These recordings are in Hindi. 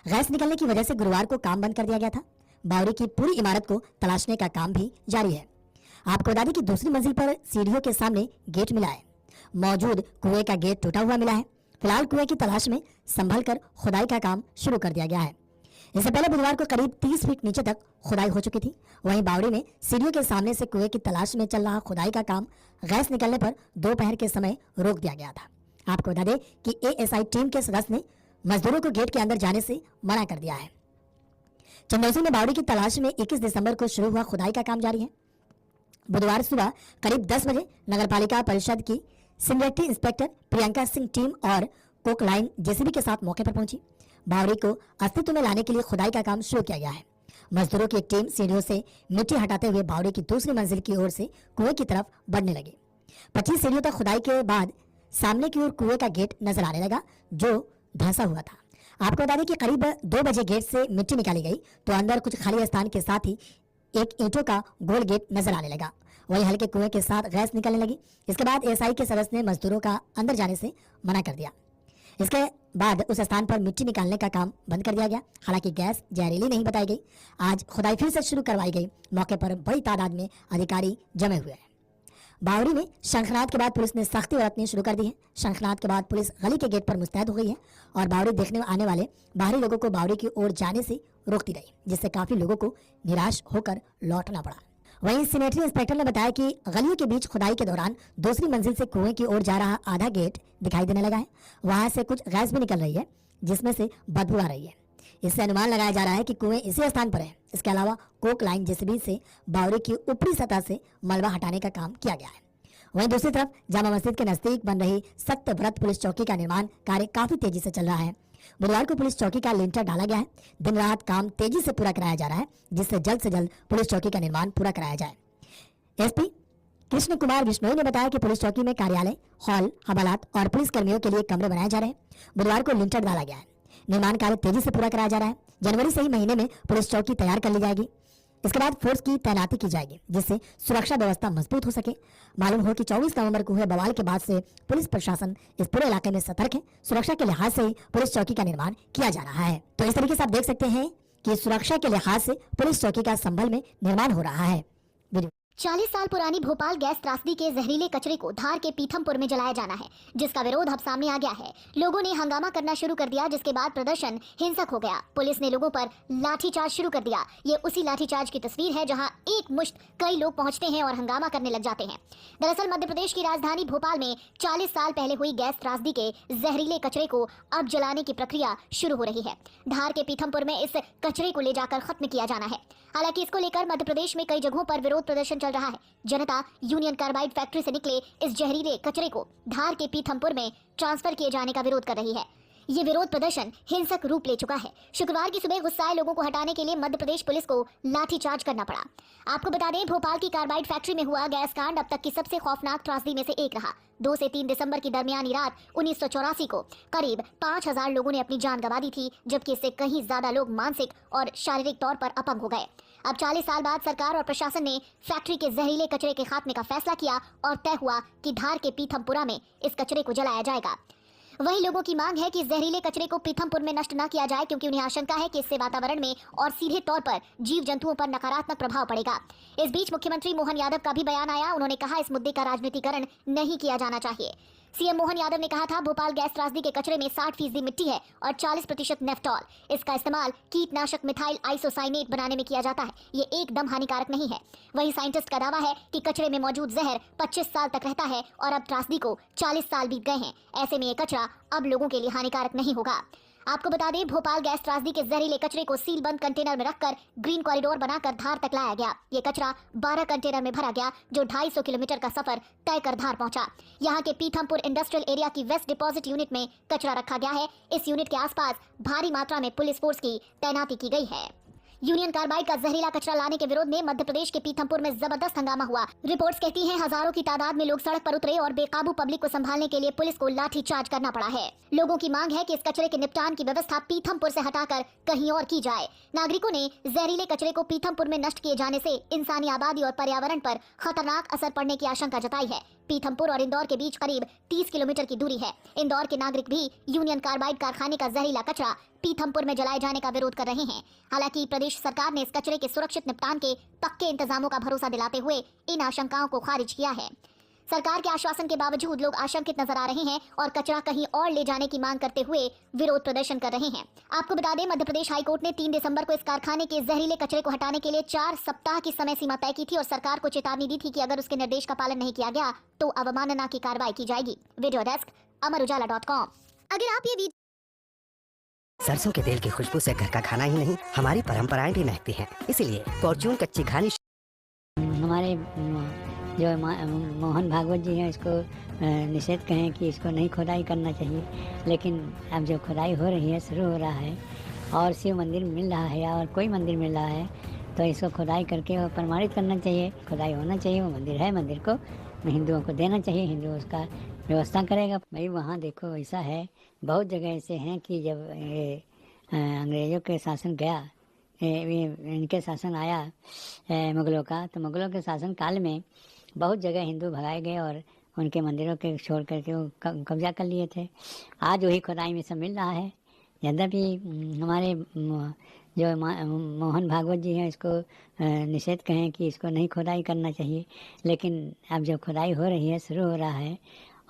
गैस निकलने की वजह से गुरुवार को काम बंद कर दिया गया था। बावड़ी की पूरी इमारत को तलाशने का काम भी जारी है। आपको बता दें कि दूसरी मंजिल पर सीढ़ियों के सामने गेट मिला है। मौजूद कुएं का गेट टूटा हुआ मिला है। फिलहाल कुएं की तलाश में संभल कर खुदाई का काम शुरू कर दिया गया है। इससे पहले बुधवार को करीब 30 फीट नीचे तक खुदाई हो चुकी थी। वहीं बावड़ी में सीढ़ियों के सामने से कुएं की तलाश में चल रहा खुदाई का काम गैस निकलने पर दोपहर के समय रोक दिया गया था। आपको बता दें कि एएसआई टीम के सदस्य ने मजदूरों को गेट के अंदर जाने से मना कर दिया है। चंदौसी में बावड़ी की तलाश में 21 दिसंबर को शुरू हुआ खुदाई का काम जारी है। बुधवार सुबह करीब 10 बजे नगरपालिका परिषद की senior inspector Priyanka Singh team और कोक लाइन जेसीबी के साथ मौके पर पहुंची। बावड़ी को अस्तित्व में लाने के लिए खुदाई का काम शुरू किया गया है। मजदूरों की एक टीम सीढ़ियों से मिट्टी हटाते हुए बावड़ी की दूसरी मंजिल की ओर से कुएं की तरफ बढ़ने लगी। 25 सीढ़ियों तक खुदाई के बाद सामने की ओर कुएं का गेट नजर आने लगा जो धंसा हुआ था। आपको बता दें कि करीब 2 बजे गेट से मिट्टी निकाली गई तो अंदर कुछ खाली स्थान के साथ ही एक ईंटों का गोल गेट नजर आने लगा। वहीं हल्के कुएं के साथ गैस निकलने लगी। इसके बाद एएसआई के सदस्य ने मजदूरों का अंदर जाने से मना कर दिया। इसके बाद उस स्थान पर मिट्टी निकालने का काम बंद कर दिया गया। हालांकि गैस जहरीली नहीं बताई गई। आज खुदाई फिर से शुरू करवाई गई। मौके पर बड़ी तादाद में अधिकारी जमे हुए हैं। बावड़ी में शंखनाद के बाद पुलिस ने सख्ती बरतनी शुरू कर दी है। शंखनाद के बाद पुलिस गली के गेट पर मुस्तैद हो गई है और बावड़ी देखने आने वाले बाहरी लोगों को बावड़ी की ओर जाने से रोकती रही, जिससे काफी लोगों को निराश होकर लौटना पड़ा। वहीं सीनेटरी इंस्पेक्टर ने बताया कि गलियों के बीच खुदाई के दौरान दूसरी मंजिल से कुएं की ओर जा रहा आधा गेट दिखाई देने लगा है। वहां से कुछ गैस भी निकल रही है जिसमें से बदबू आ रही है। इससे अनुमान लगाया जा रहा है कि कुएं इसी स्थान पर है। इसके अलावा कोक लाइन जेसीबी से बावड़ी की ऊपरी सतह से मलबा हटाने का काम किया गया है। वहीं दूसरी तरफ जामा मस्जिद के नजदीक बन रही सख्त व्रत पुलिस चौकी का निर्माण कार्य काफी तेजी से चल रहा है। बुधवार को पुलिस चौकी का लिंटर डाला गया है। दिन रात काम तेजी से पूरा कराया जा रहा है जिससे जल्द से जल्द पुलिस चौकी का निर्माण पूरा कराया जाए। एसपी कृष्ण कुमार बिश्नोई ने बताया कि पुलिस चौकी में कार्यालय, हॉल, हवालात और पुलिस कर्मियों के लिए कमरे बनाए जा रहे हैं। बुधवार को लिंटर डाला गया है। निर्माण कार्य तेजी से पूरा कराया जा रहा है। जनवरी से ही महीने में पुलिस चौकी तैयार कर ली जाएगी। इसके बाद फोर्स की तैनाती की जाएगी जिससे सुरक्षा व्यवस्था मजबूत हो सके। मालूम हो कि 24 नवंबर को हुए बवाल के बाद से पुलिस प्रशासन इस पूरे इलाके में सतर्क है। सुरक्षा के लिहाज से ही पुलिस चौकी का निर्माण किया जा रहा है। तो इस तरीके से आप देख सकते हैं कि सुरक्षा के लिहाज से पुलिस चौकी का संभल में निर्माण हो रहा है। 40 साल पुरानी भोपाल गैस त्रासदी के जहरीले कचरे को धार के पीथमपुर में जलाया जाना है, जिसका विरोध अब सामने आ गया है। लोगों ने हंगामा करना शुरू कर दिया, जिसके बाद प्रदर्शन हिंसक हो गया। पुलिस ने लोगों पर लाठीचार्ज शुरू कर दिया। ये उसी लाठीचार्ज की तस्वीर है जहां एक मुश्त कई लोग पहुंचते हैं और हंगामा करने लग जाते हैं। दरअसल मध्य प्रदेश की राजधानी भोपाल में 40 साल पहले हुई गैस त्रासदी के जहरीले कचरे को अब जलाने की प्रक्रिया शुरू हो रही है। धार के पीथमपुर में इस कचरे को ले जाकर खत्म किया जाना है। हालांकि इसको लेकर मध्य प्रदेश में कई जगहों पर विरोध प्रदर्शन चल रहा है। जनता यूनियन कार्बाइड फैक्ट्री से निकले इस जहरीले कचरे को धार के पीथमपुर में ट्रांसफर किए जाने का विरोध कर रही है। ये विरोध प्रदर्शन हिंसक रूप ले चुका है। शुक्रवार की सुबह गुस्साए लोगों को हटाने के लिए मध्य प्रदेश पुलिस को लाठीचार्ज करना पड़ा। आपको बता दें, भोपाल की कार्बाइड फैक्ट्री में हुआ गैस कांड अब तक की सबसे खौफनाक त्रासदी में से एक रहा। 2 से 3 दिसंबर की दरमियानी रात 1984 को करीब 5000 लोगों ने अपनी जान गंवा दी थी, जबकि इससे कहीं ज्यादा लोग मानसिक और शारीरिक तौर पर अपंग हो गए। अब 40 साल बाद सरकार और प्रशासन ने फैक्ट्री के जहरीले कचरे के खात्मे का फैसला किया और तय हुआ कि धार के पीथमपुरा में इस कचरे को जलाया जाएगा। वहीं लोगों की मांग है कि इस जहरीले कचरे को पीथमपुर में नष्ट न किया जाए, क्योंकि उन्हें आशंका है कि इससे वातावरण में और सीधे तौर पर जीव जंतुओं पर नकारात्मक प्रभाव पड़ेगा। इस बीच मुख्यमंत्री मोहन यादव का भी बयान आया। उन्होंने कहा, इस मुद्दे का राजनीतिकरण नहीं किया जाना चाहिए। सीएम मोहन यादव ने कहा था, भोपाल गैस त्रासदी के कचरे में 60% मिट्टी है और 40% नेफ्टॉल। इसका इस्तेमाल कीटनाशक मिथाइल आइसोसाइनेट बनाने में किया जाता है। ये एकदम हानिकारक नहीं है। वहीं साइंटिस्ट का दावा है कि कचरे में मौजूद जहर 25 साल तक रहता है और अब त्रासदी को 40 साल बीत गए हैं। ऐसे में ये कचरा अब लोगों के लिए हानिकारक नहीं होगा। आपको बता दें, भोपाल गैस त्रासदी के जहरीले कचरे को सील बंद कंटेनर में रखकर ग्रीन कॉरिडोर बनाकर धार तक लाया गया। ये कचरा 12 कंटेनर में भरा गया, जो 250 किलोमीटर का सफर तय कर धार पहुंचा। यहाँ के पीथमपुर इंडस्ट्रियल एरिया की वेस्ट डिपॉजिट यूनिट में कचरा रखा गया है। इस यूनिट के आसपास भारी मात्रा में पुलिस फोर्स की तैनाती की गई है। यूनियन कार्बाइड का जहरीला कचरा लाने के विरोध में मध्य प्रदेश के पीथमपुर में जबरदस्त हंगामा हुआ। रिपोर्ट्स कहती हैं, हजारों की तादाद में लोग सड़क पर उतरे और बेकाबू पब्लिक को संभालने के लिए पुलिस को लाठीचार्ज करना पड़ा है। लोगों की मांग है कि इस कचरे के निपटान की व्यवस्था पीथमपुर से हटाकर कहीं और की जाए। नागरिकों ने जहरीले कचरे को पीथमपुर में नष्ट किए जाने से इंसानी आबादी और पर्यावरण पर खतरनाक असर पड़ने की आशंका जताई है। पीथमपुर और इंदौर के बीच करीब 30 किलोमीटर की दूरी है। इंदौर के नागरिक भी यूनियन कार्बाइड कारखाने का जहरीला कचरा पीथमपुर में जलाए जाने का विरोध कर रहे हैं। हालांकि प्रदेश सरकार ने इस कचरे के सुरक्षित निपटान के पक्के इंतजामों का भरोसा दिलाते हुए इन आशंकाओं को खारिज किया है। सरकार के आश्वासन के बावजूद लोग आशंकित नजर आ रहे हैं और कचरा कहीं और ले जाने की मांग करते हुए विरोध प्रदर्शन कर रहे हैं। आपको बता दें, मध्य प्रदेश हाईकोर्ट ने 3 दिसंबर को इस कारखाने के जहरीले कचरे को हटाने के लिए 4 सप्ताह की समय सीमा तय की थी और सरकार को चेतावनी दी थी कि अगर उसके निर्देश का पालन नहीं किया गया तो अवमानना की कार्रवाई की जाएगी। Video desk अमरुजाला.com। अगर आप ये सरसों के तेल की खुशबू से घर का खाना ही नहीं, हमारी परंपराएं भी महकती हैं। इसीलिए फॉर्चून कच्ची घानी हमारे जो मोहन भागवत जी हैं, इसको निषेध कहें कि इसको नहीं खुदाई करना चाहिए, लेकिन अब जो खुदाई हो रही है, शुरू हो रहा है और शिव मंदिर मिल रहा है या और कोई मंदिर मिल रहा है तो इसको खुदाई करके वो प्रमाणित करना चाहिए। खुदाई होना चाहिए, वो मंदिर है, मंदिर को हिंदुओं को देना चाहिए, हिंदू उसका व्यवस्था करेगा। भाई वहाँ देखो ऐसा है, बहुत जगह ऐसे हैं कि जब अंग्रेज़ों के शासन गया, इनके शासन आया मुग़लों का, तो मुग़लों के शासन काल में बहुत जगह हिंदू भगाए गए और उनके मंदिरों के छोड़ करके वो कब्जा कर लिए थे। आज वही खुदाई में सब मिल रहा है। यद्यपि हमारे जो मोहन भागवत जी हैं, इसको निषेध कहें कि इसको नहीं खुदाई करना चाहिए, लेकिन अब जो खुदाई हो रही है, शुरू हो रहा है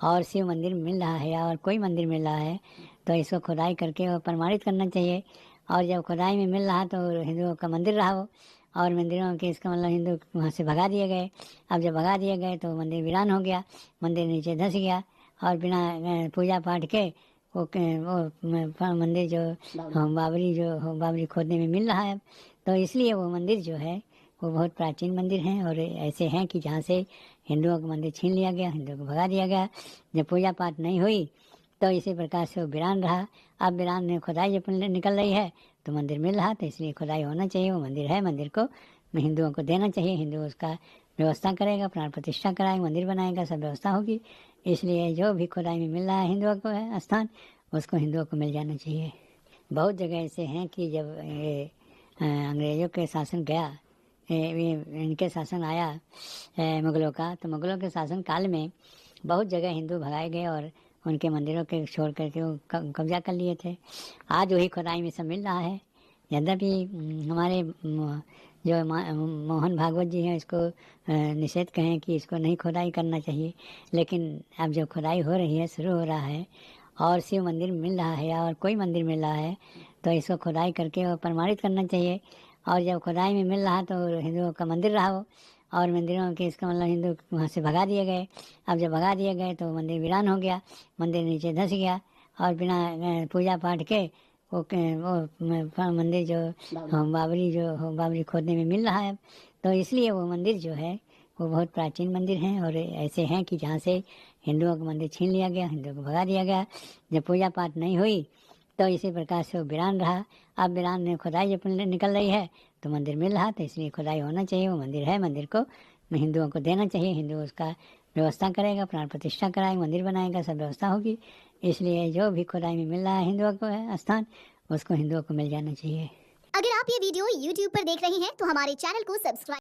और शिव मंदिर मिल रहा है या और कोई मंदिर मिल रहा है तो इसको खुदाई करके वो प्रमाणित करना चाहिए। और जब खुदाई में मिल रहा तो हिंदुओं का मंदिर रहा वो, और मंदिरों के इसका मतलब हिंदू वहाँ से भगा दिए गए। अब जब भगा दिए गए तो मंदिर वीरान हो गया, मंदिर नीचे धंस गया और बिना पूजा पाठ के वो मंदिर जो बाबरी खोदने में मिल रहा है, तो इसलिए वो मंदिर जो है वो बहुत प्राचीन मंदिर हैं और ऐसे हैं कि जहाँ से हिंदुओं का मंदिर छीन लिया गया, हिंदुओं को भगा दिया गया। जब पूजा पाठ नहीं हुई तो इसी प्रकार से वो वीरान रहा। अब वीरान में खुदाई जब निकल रही है तो मंदिर मिल रहा, तो इसलिए खुदाई होना चाहिए, वो मंदिर है, मंदिर को हिंदुओं को देना चाहिए, हिंदू उसका व्यवस्था करेगा, प्राण प्रतिष्ठा कराएगा, मंदिर बनाएगा, सब व्यवस्था होगी। इसलिए जो भी खुदाई में मिल रहा है हिंदुओं को है स्थान, उसको हिंदुओं को मिल जाना चाहिए। बहुत जगह ऐसे हैं कि जब अंग्रेज़ों के शासन गया, इनके शासन आया मुग़लों का, तो मुग़लों के शासन काल में बहुत जगह हिंदू भगाए गए और उनके मंदिरों के छोड़ करके वो कब्जा कर लिए थे। आज वही खुदाई में सब मिल रहा है। यद्यपि हमारे जो मोहन भागवत जी हैं, इसको निषेध कहें कि इसको नहीं खुदाई करना चाहिए, लेकिन अब जब खुदाई हो रही है, शुरू हो रहा है और शिव मंदिर मिल रहा है या और कोई मंदिर मिल रहा है तो इसको खुदाई करके वो प्रमाणित करना चाहिए। और जब खुदाई में मिल रहा तो हिंदुओं का मंदिर रहा वो, और मंदिरों के इसका मतलब हिंदू वहाँ से भगा दिए गए। अब जब भगा दिए गए तो मंदिर वीरान हो गया, मंदिर नीचे धंस गया और बिना पूजा पाठ के वो मंदिर जो बाबरी खोदने में मिल रहा है, तो इसलिए वो मंदिर जो है वो बहुत प्राचीन मंदिर हैं और ऐसे हैं कि जहाँ से हिंदुओं का मंदिर छीन लिया गया, हिंदुओं को भगा दिया गया। जब पूजा पाठ नहीं हुई तो इसी प्रकार से वो वीरान रहा। अब वीरान में खुदाई जब निकल रही है तो मंदिर मिल रहा, तो इसलिए खुदाई होना चाहिए, वो मंदिर है, मंदिर को हिंदुओं को देना चाहिए, हिंदू उसका व्यवस्था करेगा, प्राण प्रतिष्ठा कराएगा, मंदिर बनाएगा, सब व्यवस्था होगी। इसलिए जो भी खुदाई में मिल रहा है हिंदुओं को है स्थान, उसको हिंदुओं को मिल जाना चाहिए। अगर आप ये वीडियो YouTube पर देख रहे हैं तो हमारे चैनल को सब्सक्राइब